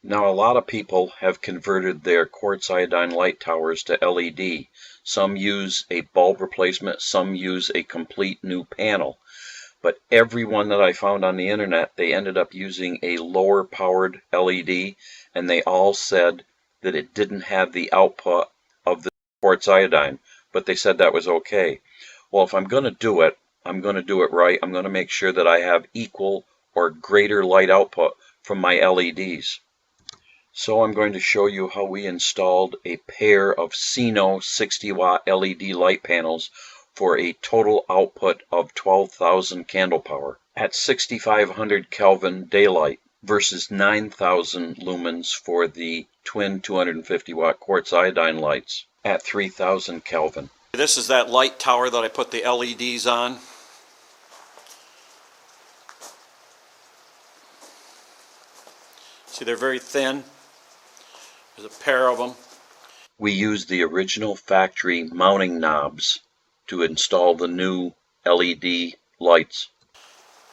Now, a lot of people have converted their quartz iodine light towers to LED. Some use a bulb replacement, some use a complete new panel. But every one that I found on the internet, they ended up using a lower powered LED, and they all said that it didn't have the output of the quartz iodine, but they said that was okay. Well, if I'm going to do it, I'm going to do it right. I'm going to make sure that I have equal or greater light output from my LEDs. So I'm going to show you how we installed a pair of Sino 60 watt LED light panels for a total output of 12,000 candle power at 6,500 Kelvin daylight versus 9,000 lumens for the twin 250 watt quartz iodine lights at 3,000 Kelvin. This is that light tower that I put the LEDs on. See, they're very thin. There's a pair of them. We used the original factory mounting knobs to install the new LED lights.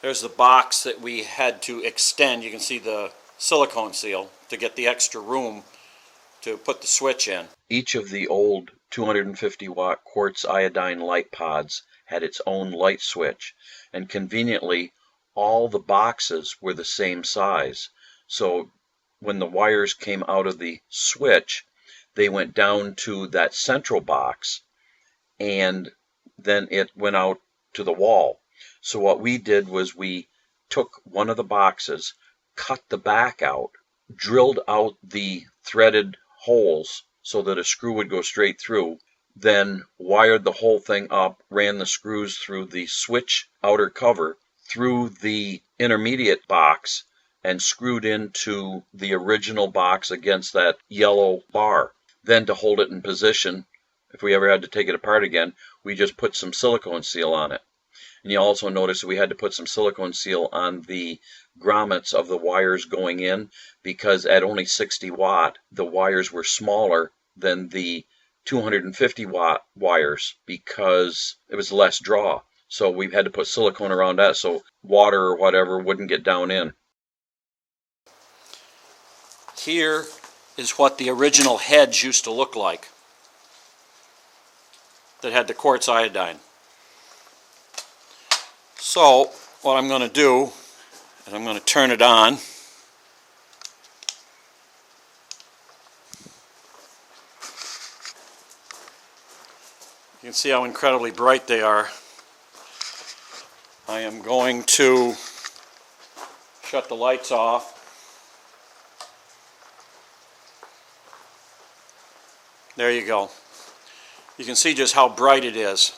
There's the box that we had to extend. You can see the silicone seal to get the extra room to put the switch in. Each of the old 250 watt quartz iodine light pods had its own light switch, and conveniently all the boxes were the same size. So when the wires came out of the switch, they went down to that central box, and then it went out to the wall. So what we did was we took one of the boxes, cut the back out, drilled out the threaded holes so that a screw would go straight through, then wired the whole thing up, ran the screws through the switch outer cover, through the intermediate box, and screwed into the original box against that yellow bar. Then to hold it in position, if we ever had to take it apart again, we just put some silicone seal on it. And you also notice that we had to put some silicone seal on the grommets of the wires going in, because at only 60 watt, the wires were smaller than the 250 watt wires because it was less draw. So we had to put silicone around that so water or whatever wouldn't get down in. Here is what the original heads used to look like that had the quartz iodine. So what I'm going to do is I'm going to turn it on. You can see how incredibly bright they are. I am going to shut the lights off. There you go. You can see just how bright it is.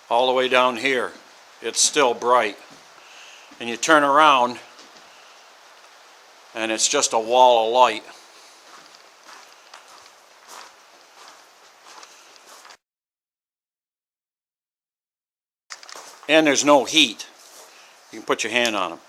All the way down here, it's still bright. And you turn around and it's just a wall of light. And there's no heat. You can put your hand on them.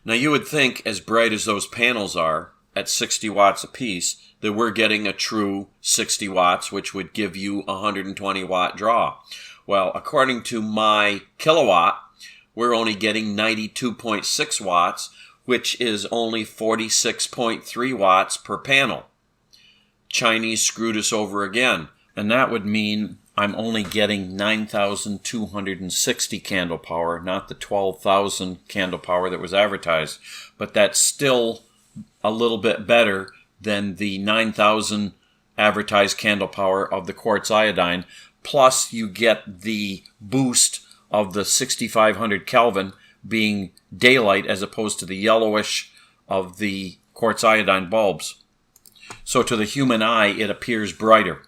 Now you would think, as bright as those panels are, at 60 watts apiece, that we're getting a true 60 watts, which would give you a 120 watt draw. Well, according to my kilowatt, we're only getting 92.6 watts, which is only 46.3 watts per panel. Chinese screwed us over again, and that would mean I'm only getting 9,260 candle power, not the 12,000 candle power that was advertised. But that's still a little bit better than the 9,000 advertised candle power of the quartz iodine, plus you get the boost of the 6,500 Kelvin being daylight as opposed to the yellowish of the quartz iodine bulbs. So to the human eye, it appears brighter.